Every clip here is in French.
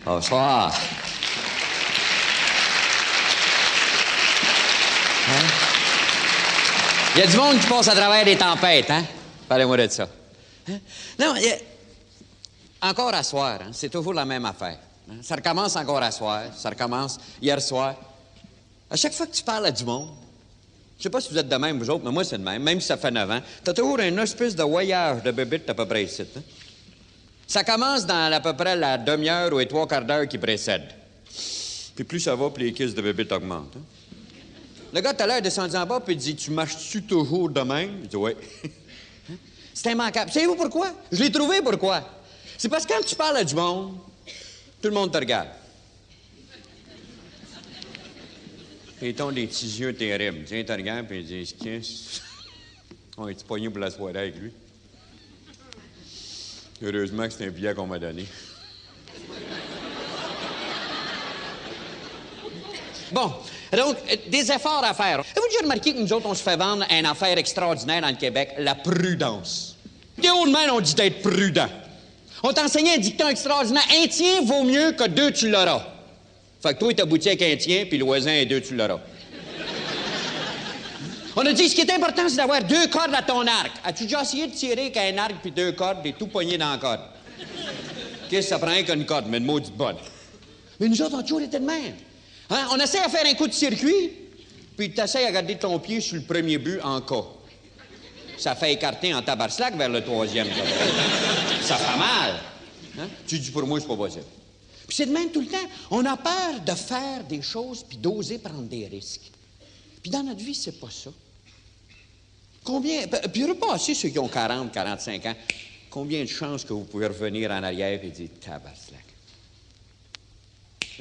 Bonsoir. Hein? Il y a du monde qui passe à travers des tempêtes, hein? Parlez-moi de ça. Hein? Non, encore à soir, hein? C'est toujours la même affaire. Hein? Ça recommence encore à soir, ça recommence hier soir. À chaque fois que tu parles à du monde, je sais pas si vous êtes de même, vous autres, mais moi, c'est de même si ça fait 9 ans, t'as toujours une espèce de voyage de bébite à peu près ici. Hein? Ça commence dans à peu près la demi-heure ou les 3/4 d'heure qui précède. Puis plus ça va, plus les kisses de bébite augmentent. Hein? Le gars, tout à l'heure, descendu en bas, puis il dit « Tu marches-tu toujours de même? » Il dit « Oui. » C'est immanquable. Savez-vous pourquoi? Je l'ai trouvé pourquoi. C'est parce que quand tu parles à du monde, tout le monde te regarde. Ils t'ont des petits yeux terribles. Tiens, te regarde, puis ils disent « Qu'est-ce? On est-tu pogné pour la soirée avec lui? » Heureusement que c'est un billet qu'on m'a donné. Bon, donc, des efforts à faire. Avez-vous déjà remarqué que nous autres, on se fait vendre une affaire extraordinaire dans le Québec, la prudence? Des hauts de main, on dit d'être prudent. On t'enseignait un dicton extraordinaire. Un tien vaut mieux que 2, tu l'auras. Fait que toi, t'as abouti avec un tien, puis le voisin est 2, tu l'auras. On a dit, ce qui est important, c'est d'avoir 2 cordes à ton arc. As-tu déjà essayé de tirer avec un arc puis 2 cordes, t'es tout pogné dans la corde? Qu'est-ce que ça prend qu'une corde, mais une maudite bonne? Mais nous autres, on a toujours été de même. Hein? On essaie à faire un coup de circuit, puis tu essaies à garder ton pied sur le premier but en cas. Ça fait écarter en tabarslac vers le 3e. Ça fait mal. Hein? Tu dis, pour moi, c'est pas possible. Puis c'est de même tout le temps. On a peur de faire des choses puis d'oser prendre des risques. Puis dans notre vie, c'est pas ça. Combien... Puis repassez ceux qui ont 40, 45 ans. Combien de chances que vous pouvez revenir en arrière et dire, tabarslac.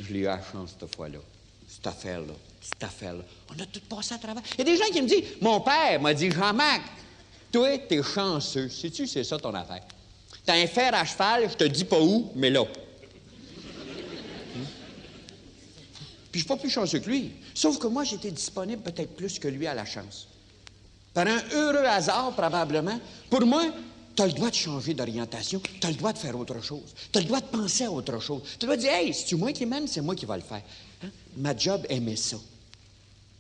Je l'ai eu à la chance cette fois-là. Cette affaire-là. On a tout passé à travers. Il y a des gens qui me disent, mon père m'a dit, Jean-Marc, toi, t'es chanceux. Sais-tu, c'est ça ton affaire. T'as un fer à cheval, je te dis pas où, mais là. Puis je suis pas plus chanceux que lui. Sauf que moi, j'étais disponible peut-être plus que lui à la chance. Par un heureux hasard, probablement. Pour moi, tu as le droit de changer d'orientation. Tu as le droit de faire autre chose. Tu as le droit de penser à autre chose. Tu dois dire, hey, c'est-tu moi qui m'aime, c'est moi qui vais le faire. Hein? Ma job aimait ça.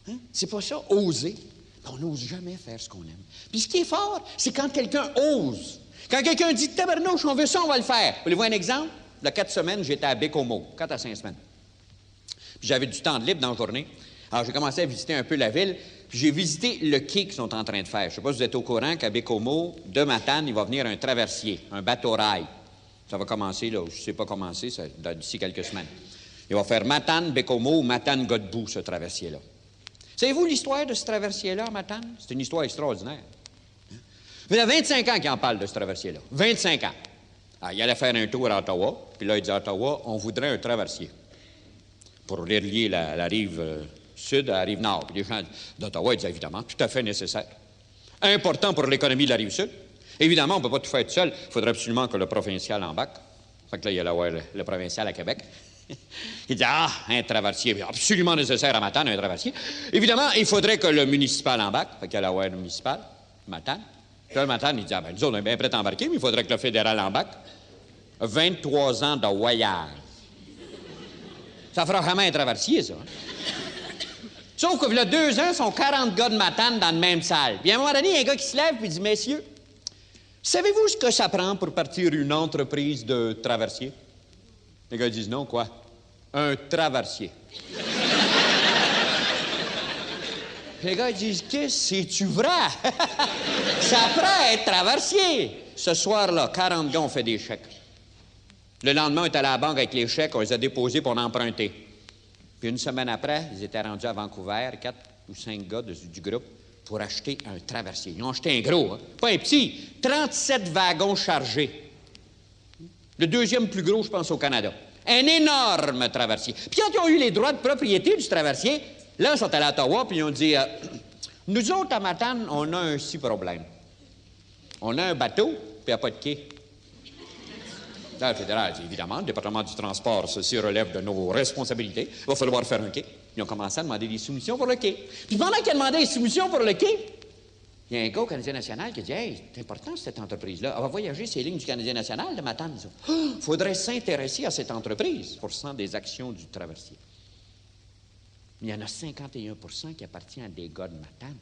Hein? C'est pas ça, oser. On n'ose jamais faire ce qu'on aime. Puis ce qui est fort, c'est quand quelqu'un ose. Quand quelqu'un dit, tabarnouche, on veut ça, on va le faire. Vous voulez voir un exemple? Il y a 4 semaines, j'étais à Bécomo. 4 à 5 semaines. Puis j'avais du temps de libre dans la journée. Alors, j'ai commencé à visiter un peu la ville. Puis j'ai visité le quai qu'ils sont en train de faire. Je ne sais pas si vous êtes au courant qu'à Bécomo, de Matane, il va venir un traversier, un bateau-rail. Ça va commencer, là, je ne sais pas commencer, d'ici quelques semaines. Il va faire Matane, Bécomo ou Matane-Godbout, ce traversier-là. Savez-vous l'histoire de ce traversier-là à Matane? C'est une histoire extraordinaire. Il y a 25 ans qu'il en parle de ce traversier-là. 25 ans. Alors, il allait faire un tour à Ottawa. Puis là, il dit à Ottawa, on voudrait un traversier pour relier la rive sud à la rive nord. Puis les gens d'Ottawa, ils disaient évidemment, tout à fait nécessaire. Important pour l'économie de la rive sud. Évidemment, on ne peut pas tout faire tout seul. Il faudrait absolument que le provincial embarque. Fait que là, il y a le provincial à Québec. Il dit, un traversier, absolument nécessaire à Matane, un traversier. Évidemment, il faudrait que le municipal embarque. Fait qu'il y a le municipal, Matane. Puis là, le Matane, il dit, nous autres, on est bien prêts à embarquer, mais il faudrait que le fédéral embarque. 23 ans de voyage. Ça fera vraiment un traversier, ça. Sauf que, il y a 2 ans, sont 40 gars de Matane dans la même salle. Puis à un moment donné, il y a un gars qui se lève et dit, messieurs, savez-vous ce que ça prend pour partir une entreprise de traversier? Les gars disent, non, quoi? Un traversier. Les gars disent, qu'est-ce que c'est-tu vrai? Ça prend être traversier. Ce soir-là, 40 gars ont fait des chèques. Le lendemain, on est allé à la banque avec les chèques, on les a déposés pour en emprunter. Puis une semaine après, ils étaient rendus à Vancouver, 4 ou 5 gars du groupe, pour acheter un traversier. Ils ont acheté un gros, hein? Pas un petit, 37 wagons chargés. Le 2e plus gros, je pense, au Canada. Un énorme traversier. Puis quand ils ont eu les droits de propriété du traversier, là, ils sont allés à Ottawa, puis ils ont dit, nous autres, à Matane, on a un petit problème. On a un bateau, puis il n'y a pas de quai. Là, le fédéral dit, évidemment, le département du transport, ceci relève de nos responsabilités. Il va falloir faire un quai. Ils ont commencé à demander des soumissions pour le quai. Puis pendant qu'ils demandaient des soumissions pour le quai, Il y a un gars au Canadien national qui a dit « Hey, c'est important cette entreprise-là. Elle va voyager ces lignes du Canadien national de Matane. Il faudrait s'intéresser à cette entreprise. % des actions du traversier. Il y en a 51 % qui appartiennent à des gars de Matane.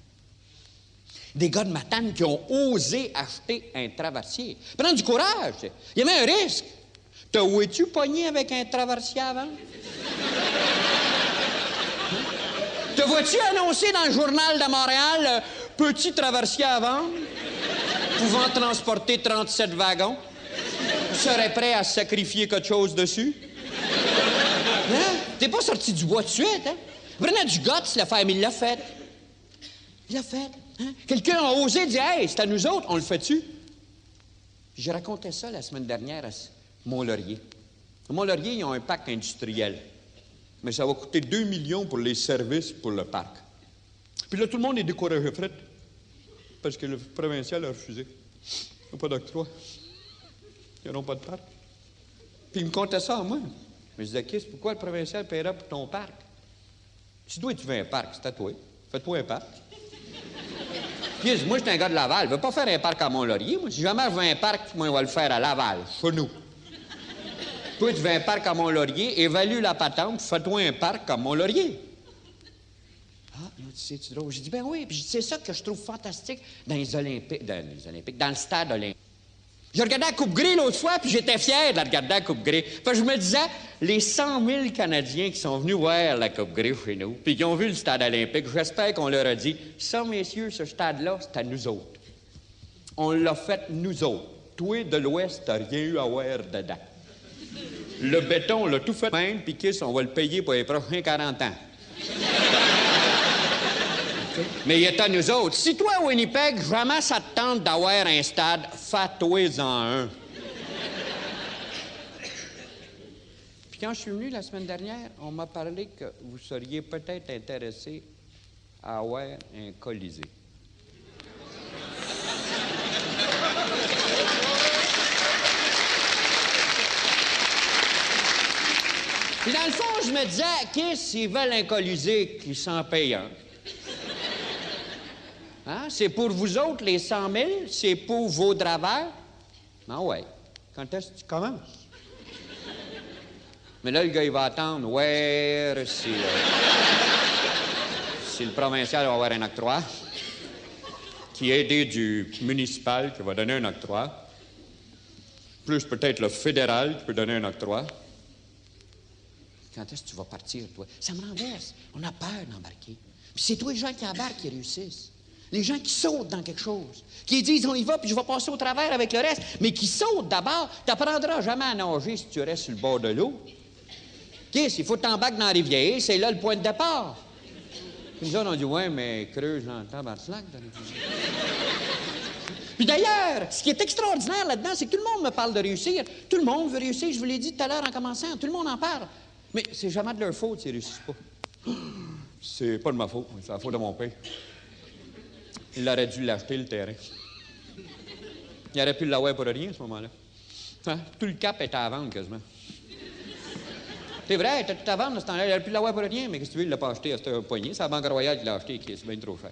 Des gars de Matane qui ont osé acheter un traversier. Prends du courage. Il y avait un risque. Te où-es-tu pogné avec un traversier avant? Te vois-tu annoncer dans le journal de Montréal petit traversier à vendre, pouvant transporter 37 wagons, serait prêt à sacrifier quelque chose dessus? Hein? T'es pas sorti du bois de suite, hein? Prenez du guts, la famille l'a fait. Il l'a fait. Hein? Quelqu'un a osé dire « Hey, c'est à nous autres, on le fait-tu? » Je racontais ça la semaine dernière à Mont-Laurier. À Mont-Laurier, ils ont un parc industriel. Mais ça va coûter 2 millions pour les services pour le parc. Puis là, tout le monde est découragé, Fred, parce que le provincial a refusé. Ils n'ont pas d'octroi. Ils n'auront pas de parc. Puis il me comptait ça à moi. Mais je disais, Kiss, pourquoi le provincial paiera pour ton parc? Si toi, tu veux un parc, c'est à toi. Fais-toi un parc. Kiss, moi, je suis un gars de Laval. Je ne veux pas faire un parc à Mont-Laurier. Moi, si jamais je veux un parc, moi, on va le faire à Laval, chez nous. Toi, tu veux un parc à Mont-Laurier, évalue la patente, fais-toi un parc à Mont-Laurier. Ah, non, tu sais, tu drôle. J'ai dit, ben oui, puis c'est ça que je trouve fantastique dans les Olympiques, dans le stade olympique. Je regardais la Coupe Grey l'autre fois, puis j'étais fier de la regarder la Coupe Grey. Fait que je me disais, les 100 000 Canadiens qui sont venus voir la Coupe Grey chez nous, puis qui ont vu le stade olympique, j'espère qu'on leur a dit, ça, messieurs, ce stade-là, c'est à nous autres. On l'a fait nous autres. Toi, de l'Ouest, t'as rien eu à voir dedans. Le béton, on l'a tout fait même, puis Kiss, on va le payer pour les prochains 40 ans. Mais il est à nous autres. Si toi, Winnipeg, jamais ça te tente d'avoir un stade, fais-toi-en un. Puis quand je suis venu la semaine dernière, on m'a parlé que vous seriez peut-être intéressé à avoir un Colisée. Puis dans le fond, je me disais, Kiss, s'ils veulent un Colisée, qu'ils s'en payent un. Hein? C'est pour vous autres, les 100 000, c'est pour vos draveurs. Ah ouais. Quand est-ce que tu commences? Mais là, le gars, il va attendre. Ouais, si le provincial va avoir un octroi, qui est aidé du municipal qui va donner un octroi, plus peut-être le fédéral qui peut donner un octroi. Quand est-ce que tu vas partir, toi? Ça me renverse. On a peur d'embarquer. Puis c'est toi, les gens qui embarquent, qui réussissent. Les gens qui sautent dans quelque chose, qui disent on y va, puis je vais passer au travers avec le reste, mais qui sautent d'abord. Tu n'apprendras jamais à nager si tu restes sur le bord de l'eau. Qu'est-ce? Il faut que tu embarques dans la rivière, c'est là le point de départ. Puis nous autres, on dit ouais, mais creuse dans le tabarnak. Puis d'ailleurs, ce qui est extraordinaire là-dedans, c'est que tout le monde me parle de réussir. Tout le monde veut réussir, je vous l'ai dit tout à l'heure en commençant. Tout le monde en parle. Mais c'est jamais de leur faute s'ils ne réussissent pas. C'est pas de ma faute, c'est la faute de mon père. Il aurait dû l'acheter, le terrain. Il aurait pu l'avoir pour rien, à ce moment-là. Hein? Tout le cap était à vendre, quasiment. C'est vrai, il était tout à vendre, à ce temps-là. Il aurait pu l'avoir pour rien, mais qu'est-ce que tu veux, il l'a pas acheté à cette poignée. C'est la Banque Royale qui l'a acheté, qui est bien trop cher.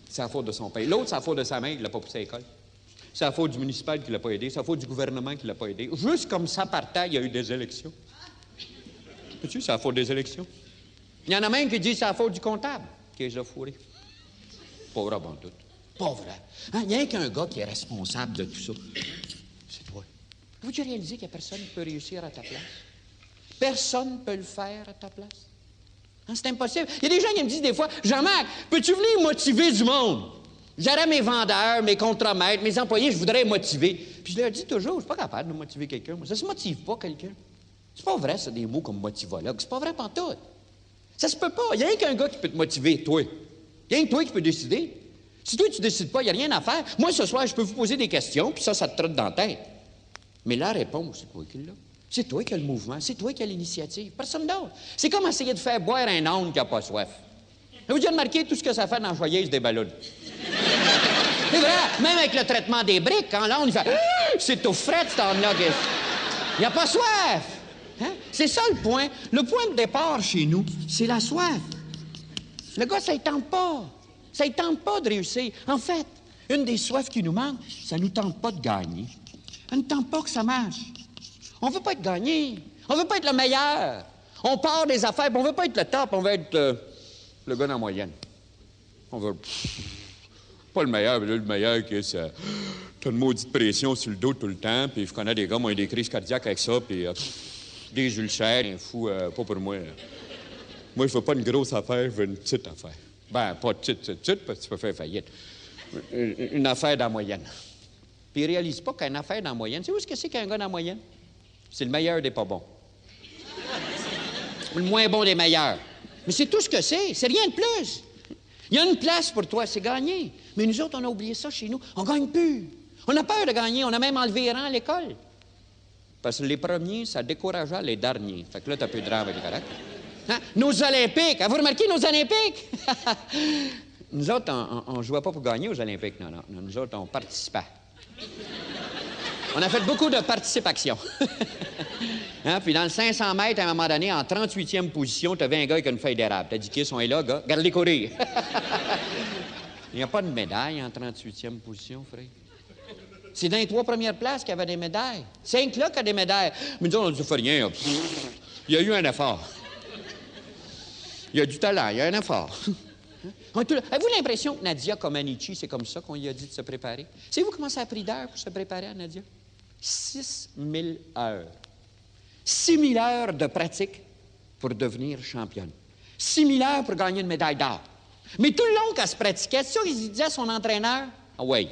C'est la faute de son père. L'autre, c'est la faute de sa mère, qui l'a pas poussé à l'école. C'est la faute du municipal qui l'a pas aidé. C'est la faute du gouvernement qui l'a pas aidé. Juste comme ça partait, il y a eu des élections. Sais-tu, c'est la faute des élections. Il y en a même qui disent c'est la faute du comptable qui les a fourrés. Pas vrai, bon tout. Pas vrai. Hein? Il n'y a rien qu'un gars qui est responsable de tout ça. C'est toi. Avez-vous déjà réalisé qu'il n'y a personne qui peut réussir à ta place? Personne ne peut le faire à ta place. Hein? C'est impossible. Il y a des gens qui me disent des fois, Jean-Marc, peux-tu venir motiver du monde? J'aurais mes vendeurs, mes contremaîtres, mes employés, je voudrais les motiver. Puis je leur dis toujours, je ne suis pas capable de motiver quelqu'un. Ça ne se motive pas, quelqu'un. C'est pas vrai, ça, des mots comme motivologue. C'est pas vrai pantoute. Ça se peut pas. Il n'y a rien qu'un gars qui peut te motiver, toi. Il y a rien que toi qui peux décider. Si toi, tu décides pas, il n'y a rien à faire. Moi, ce soir, je peux vous poser des questions, puis ça te trotte dans la tête. Mais la réponse, c'est toi qui l'as. C'est toi qui as le mouvement. C'est toi qui as l'initiative. Personne d'autre. C'est comme essayer de faire boire un âne qui n'a pas soif. Vous avez remarqué tout ce que ça fait dans la joyeuse des ballons. C'est vrai. Même avec le traitement des briques, quand l'âne, il fait « C'est tout frais, cet âne-là. Il n'a pas soif. » Hein? C'est ça le point. Le point de départ chez nous, c'est la soif. Le gars, ça ne tente pas. Ça ne tente pas de réussir. En fait, une des soifs qui nous manque, ça ne nous tente pas de gagner. Ça ne tente pas que ça marche. On ne veut pas être gagné. On ne veut pas être le meilleur. On part des affaires, puis on ne veut pas être le top, on veut être le gars dans la moyenne. On veut... Pas le meilleur, mais là, le meilleur, c'est... T'as une maudite pression sur le dos tout le temps, puis je connais des gars, moi, des crises cardiaques avec ça, puis des ulcères, un fou, pas pour moi. Moi, je veux pas une grosse affaire, je veux une petite affaire. Ben, pas petite, parce que tu peux faire faillite. Une affaire dans la moyenne. Puis il réalise pas qu'une affaire dans la moyenne, tu sais où est-ce que c'est qu'un gars dans la moyenne? C'est le meilleur des pas bons. Le moins bon des meilleurs. Mais c'est tout ce que c'est rien de plus. Il y a une place pour toi, c'est gagner. Mais nous autres, on a oublié ça chez nous. On gagne plus. On a peur de gagner. On a même enlevé les rangs à l'école. Parce que les premiers, ça décourageait les derniers. Fait que là, t'as plus de rang avec le correct. Hein? Nos Olympiques. Avez-vous remarqué nos Olympiques? Nous autres, on ne jouait pas pour gagner aux Olympiques. Non. Nous autres, on participait. On a fait beaucoup de participation. Hein? Puis dans le 500 mètres, à un moment donné, en 38e position, tu avais un gars avec une feuille d'érable. T'as dit, qui sont là, gars? Garde-les courir. Il n'y a pas de médaille en 38e position, frère. C'est dans les 3 premières places qu'il y avait des médailles. 5 là qu'il y a des médailles. Mais nous, on ne fait rien. Il y a eu un effort. Il y a du talent, il y a un effort. Avez-vous l'impression que Nadia Comaneci, c'est comme ça qu'on lui a dit de se préparer? Savez-vous comment ça a pris d'heures pour se préparer à Nadia? 6 000 heures. 6 000 heures de pratique pour devenir championne. 6 000 heures pour gagner une médaille d'or. Mais tout le long qu'elle se pratiquait, c'est ça qu'il disait à son entraîneur? Ah oui,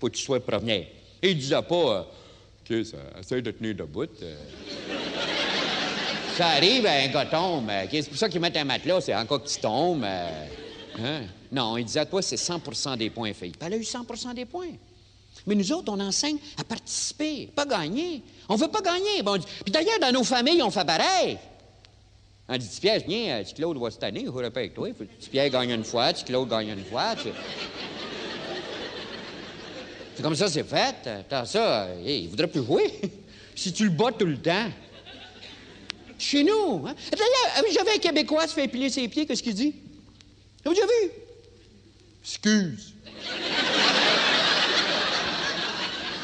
faut que tu sois première. Et il disait pas, OK, essaye de tenir debout. Ça arrive, un gars tombe. C'est pour ça qu'ils mettent un matelas, c'est encore que tu tombes. Hein? Non, il disait, toi, c'est 100 des points, fille. Puis elle a eu 100 des points. Mais nous autres, on enseigne à participer, pas gagner. On ne veut pas gagner. Bon, puis d'ailleurs, dans nos familles, on fait pareil. On dit, Pierre, viens, Claude va cette année, il ne pas avec toi. Pierre gagne une fois, Claude gagne une fois. C'est comme ça, c'est fait. T'as ça, il ne voudrait plus jouer. Si tu le bats tout le temps. Chez nous. Hein? D'ailleurs, j'avais un Québécois se fait épiler ses pieds, qu'est-ce qu'il dit? Avez-vous déjà vu? Excuse.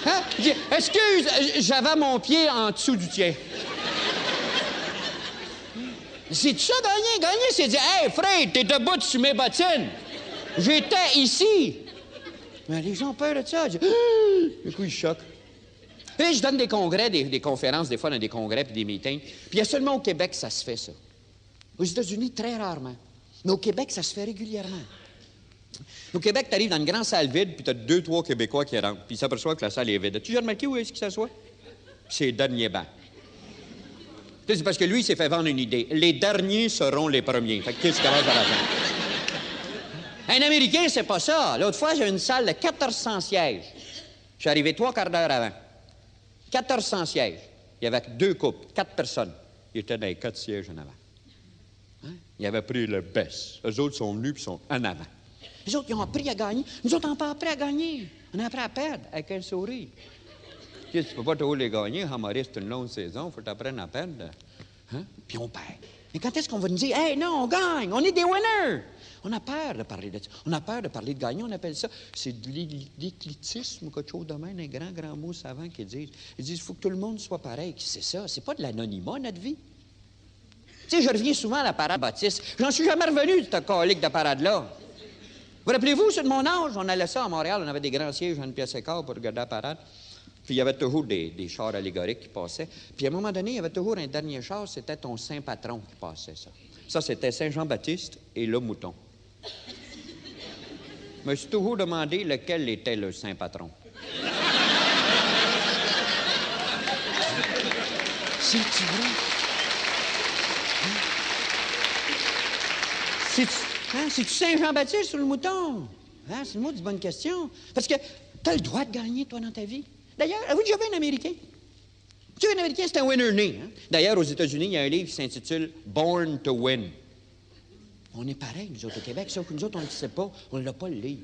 Hein? Il dit, excuse, j'avais mon pied en dessous du tien. C'est ça, gagner? Gagner, c'est dire, hey, Fred, t'es debout sur mes bottines. J'étais ici. Mais les gens ont peur de ça. Du coup, ils choquent. Puis je donne des congrès, des conférences, des fois, dans des congrès puis des meetings. Puis il y a seulement au Québec que ça se fait, ça. Aux États-Unis, très rarement. Mais au Québec, ça se fait régulièrement. Au Québec, tu arrives dans une grande salle vide, puis tu as 2-3 Québécois qui rentrent, puis ils s'aperçoivent que la salle est vide. As-tu déjà remarqué où est-ce qu'il s'assoit? C'est le dernier banc. C'est parce que lui, il s'est fait vendre une idée. Les derniers seront les premiers. Fait que qu'est-ce qui commence à la fin? Un Américain, c'est pas ça. L'autre fois, j'ai une salle de 1400 sièges. Je suis arrivé 3 quarts d'heure avant. 1400 sièges. Il y avait 2 couples, 4 personnes. Ils étaient dans les 4 sièges en avant. Hein? Ils avaient pris le best. Eux autres sont venus puis sont en avant. Les autres, ils ont appris à gagner. Nous autres, on n'a pas appris à gagner. On a appris à perdre avec un sourire. Tu ne peux pas toujours les gagner. Maurice, c'est une longue saison. Il faut t'apprendre à perdre. Hein? Puis on perd. Mais quand est-ce qu'on va nous dire, hey, non, on gagne, on est des winners? On a peur de parler de ça. On a peur de parler de gagner. On appelle ça, c'est de l'éclitisme ou quelque chose de même, un grand mot savant qui disent. Ils disent, il faut que tout le monde soit pareil. C'est ça. C'est pas de l'anonymat, notre vie. Tu sais, je reviens souvent à la parade Baptiste. J'en suis jamais revenu de cette colique de parade-là. Vous rappelez-vous, c'est de mon âge, on allait ça à Montréal, on avait des grands sièges à une pièce et quart pour regarder la parade. Puis il y avait toujours des chars allégoriques qui passaient. Puis à un moment donné, il y avait toujours un dernier char, c'était ton saint patron qui passait ça. Ça, c'était Saint-Jean-Baptiste et le mouton. Je me suis toujours demandé lequel était le saint patron. C'est-tu vrai? C'est-tu Saint-Jean-Baptiste ou le mouton? Hein? C'est une bonne question. Parce que tu as le droit de gagner, toi, dans ta vie. D'ailleurs, avez-vous déjà vu un Américain? Tu sais, un Américain, c'est un winner-né. Hein? D'ailleurs, aux États-Unis, il y a un livre qui s'intitule « Born to Win ». On est pareil, nous autres, au Québec, sauf que nous autres, on ne le sait pas. On n'a pas le livre.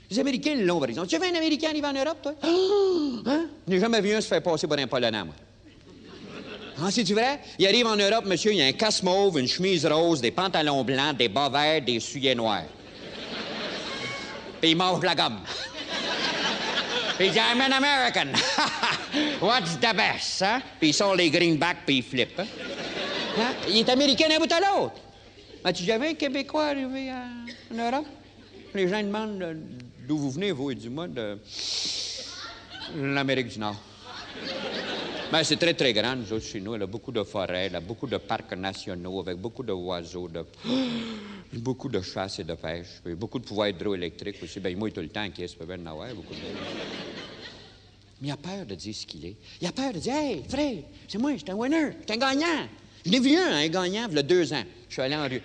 Les Américains l'ont, par exemple. Tu as vu un Américain arriver en Europe, toi? Hein? Je n'ai jamais vu un se faire passer pour un Polonais, moi. Ah, c'est-tu vrai? Il arrive en Europe, monsieur, il y a un casse mauve, une chemise rose, des pantalons blancs, des bas verts, des souliers noirs. puis il mange la gomme. Puis il dit, I'm an American. What's the best, hein? Puis il sort les greenbacks, puis il flippe. Hein? Hein? Il est américain d'un bout à l'autre. As-tu jamais un Québécois arrivé en Europe? Les gens demandent d'où vous venez, vous, et du moi, de l'Amérique du Nord. Ben, c'est très, très grand, nous autres, chez nous. Elle a beaucoup de forêts, elle a beaucoup de parcs nationaux avec beaucoup d'oiseaux, beaucoup de chasse et de pêche. Puis beaucoup de pouvoirs hydroélectriques aussi. Ben, moi, tout le temps, qui est, ça peut bien en avoir, beaucoup de... Mais il a peur de dire ce qu'il est. Il a peur de dire, hey, frère, c'est moi, je suis un winner, je suis un gagnant. Je l'ai vu un gagnant, il y a 2 ans. Je suis allé en Russie.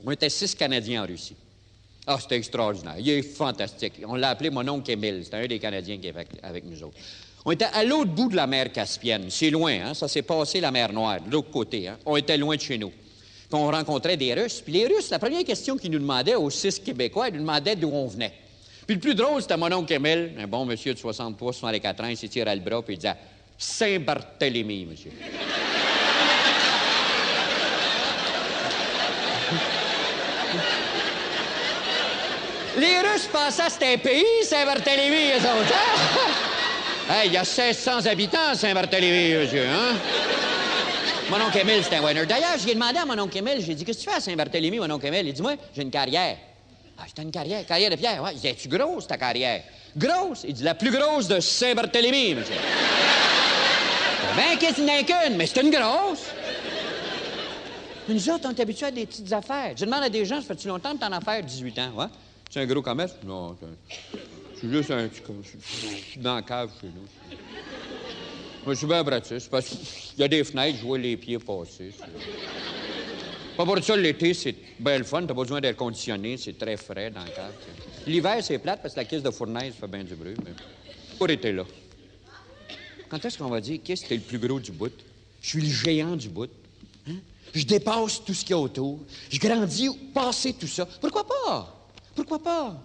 On était 6 Canadiens en Russie. Ah, c'était extraordinaire. Il est fantastique. On l'a appelé mon oncle Émile. C'était un des Canadiens qui est avec nous autres. On était à l'autre bout de la mer Caspienne. C'est loin, hein? Ça s'est passé la mer Noire, de l'autre côté. Hein? On était loin de chez nous. Puis on rencontrait des Russes. Puis les Russes, la première question qu'ils nous demandaient aux 6 Québécois, ils nous demandaient d'où on venait. Puis le plus drôle, c'était mon oncle Émile, un bon monsieur de 63, 64 ans. Il s'étirait le bras, puis il disait « Saint-Barthélemy, monsieur. » Les Russes pensaient que c'était un pays, Saint-Barthélemy, eux autres. Hein? Hey, il y a 1600 habitants, Saint-Barthélemy, monsieur, hein? Mon oncle Émile, c'était un winner. D'ailleurs, j'ai demandé à mon oncle Émile, j'ai dit, qu'est-ce que tu fais à Saint-Barthélemy, mon oncle Émile? Il dit, moi, j'ai une carrière. Ah, j'ai une carrière de pierre. Ouais. Il dit, es-tu grosse, ta carrière? Grosse? Il dit, la plus grosse de Saint-Barthélemy, monsieur. Ben, qu'est-ce qu'il n'y en a qu'une? Mais c'est une grosse. Mais nous autres, on est habitués à des petites affaires. Je demande à des gens, ça fait-tu longtemps que t'en as fait 18 ans, ouais? C'est un gros commerce? Non, c'est juste un petit commerce. Dans la cave chez nous. Moi, je suis bien bratis, parce qu'il y a des fenêtres, je vois les pieds passer. Pas pour ça, l'été, c'est bien le fun. T'as pas besoin d'air conditionné, c'est très frais dans la cave. L'hiver, c'est plate parce que la caisse de fournaise fait bien du bruit. Mais... pour été là. Quand est-ce qu'on va dire qu'est-ce que t'es le plus gros du bout? Je suis le géant du bout. Hein? Je dépasse tout ce qu'il y a autour. Je grandis, passer tout ça. Pourquoi pas? Pourquoi pas?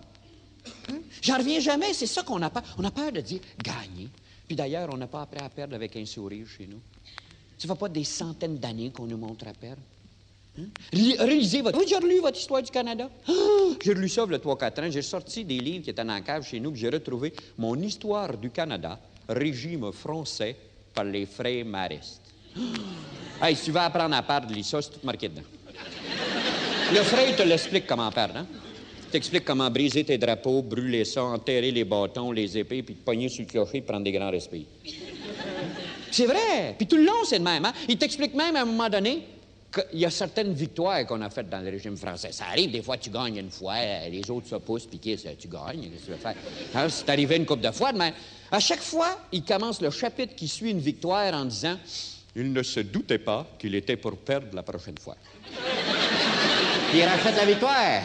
Hein? J'en reviens jamais, c'est ça qu'on a peur. On a peur de dire gagner. Puis d'ailleurs, on n'a pas appris à perdre avec un sourire chez nous. Ça fait pas des centaines d'années qu'on nous montre à perdre. Hein? Relisez votre... Oui, j'ai relu votre histoire du Canada. Ah, j'ai relu ça il y a 3-4 ans. J'ai sorti des livres qui étaient dans la cave chez nous, puis j'ai retrouvé mon histoire du Canada, régime français par les frères maristes. Ah. Hey, si tu veux apprendre à perdre, lis ça, c'est tout marqué dedans. Le frère te l'explique comment perdre, hein? T'explique comment briser tes drapeaux, brûler ça, enterrer les bâtons, les épées, puis te pogner sur le clocher et prendre des grands respires. C'est vrai. Puis tout le long, c'est le même. Hein? Il t'explique même à un moment donné qu'il y a certaines victoires qu'on a faites dans le régime français. Ça arrive, des fois, tu gagnes une fois, les autres se poussent, puis tu gagnes. Qu'est-ce que tu veux faire? Hein? C'est arrivé une couple de fois, mais à chaque fois, il commence le chapitre qui suit une victoire en disant « Il ne se doutait pas qu'il était pour perdre la prochaine fois. » Puis il rachète la victoire.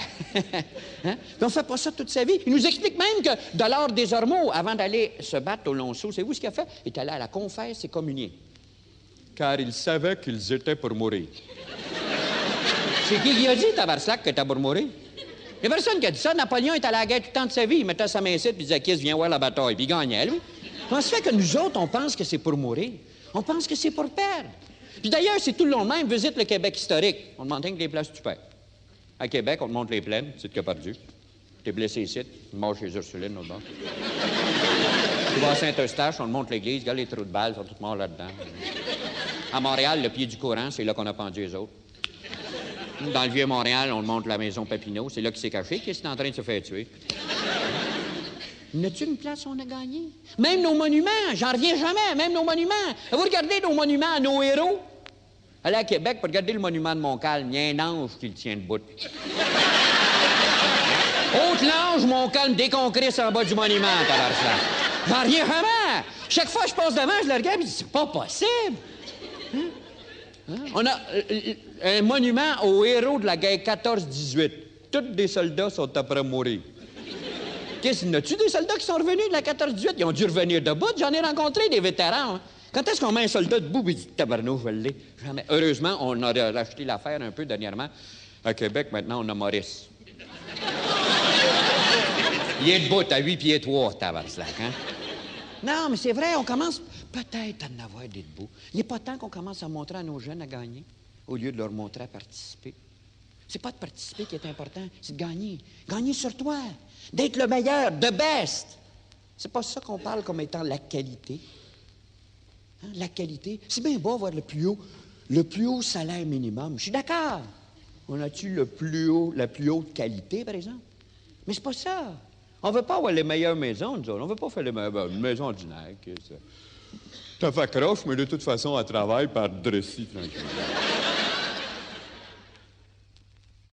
Hein? Puis on fait pas ça toute sa vie. Il nous explique même que Dollard Desormeaux, avant d'aller se battre au Lonceau, c'est vous ce qu'il a fait? Il est allé à la confesse et communier. Car il savait qu'ils étaient pour mourir. C'est qui a dit, tabarnak, que t'es pour mourir? Il y a personne qui a dit ça. Napoléon est allé à la guerre tout le temps de sa vie. Il mettait sa main ici, puis il disait, qui viens voir la bataille? Puis il gagnait, lui. Comment ça fait que nous autres, on pense que c'est pour mourir? On pense que c'est pour perdre. Puis d'ailleurs, c'est tout le long même. Visite le Québec historique. On demande que les places tu perds. À Québec, on te montre les plaines, c'est que perdu. T'es blessé ici, tu mort chez Ursuline, au bord. Tu vas à Saint-Eustache, on te montre l'église, regarde les trous de balles, ils sont tous morts là-dedans. À Montréal, le pied du courant, c'est là qu'on a pendu les autres. Dans le Vieux-Montréal, on te montre la maison Papineau, c'est là qu'il s'est caché, qui est en train de se faire tuer. N'as-tu une place où on a gagné? Même nos monuments, j'en reviens jamais, même nos monuments. Vous regardez nos monuments à nos héros? Allez à Québec pour regarder le monument de Montcalm. Il y a un ange qui le tient debout. Haute l'ange, Montcalm déconcrisse en bas du monument, tabarnak. J'en reviens vraiment. Chaque fois que je passe devant, je le regarde et je dis, c'est pas possible. Hein? Hein? On a un monument aux héros de la guerre 14-18. Tous des soldats sont après mourir. Qu'est-ce qu'il y a-tu des soldats qui sont revenus de la 14-18? Ils ont dû revenir debout. J'en ai rencontré des vétérans. Hein? Quand est-ce qu'on met un soldat debout et dit « Tabarnou, je l'ai ». Jamais. Heureusement, on a racheté l'affaire un peu dernièrement. À Québec, maintenant, on a Maurice. Il est debout à 8 pieds 3, tabarnak, hein? Non, mais c'est vrai, on commence peut-être à en avoir des debout. Il n'est pas temps qu'on commence à montrer à nos jeunes à gagner, au lieu de leur montrer à participer. C'est pas de participer qui est important, c'est de gagner. Gagner sur toi, d'être le meilleur, the best. C'est pas ça qu'on parle comme étant la qualité. Hein, la qualité, c'est bien beau avoir le plus haut salaire minimum. Je suis d'accord. On a-tu la plus haute qualité, par exemple? Mais c'est pas ça. On veut pas avoir les meilleures maisons, nous autres. On veut pas faire une maison ordinaire. Ça fait croche, mais de toute façon, elle travaille par Dressy, tranquillement.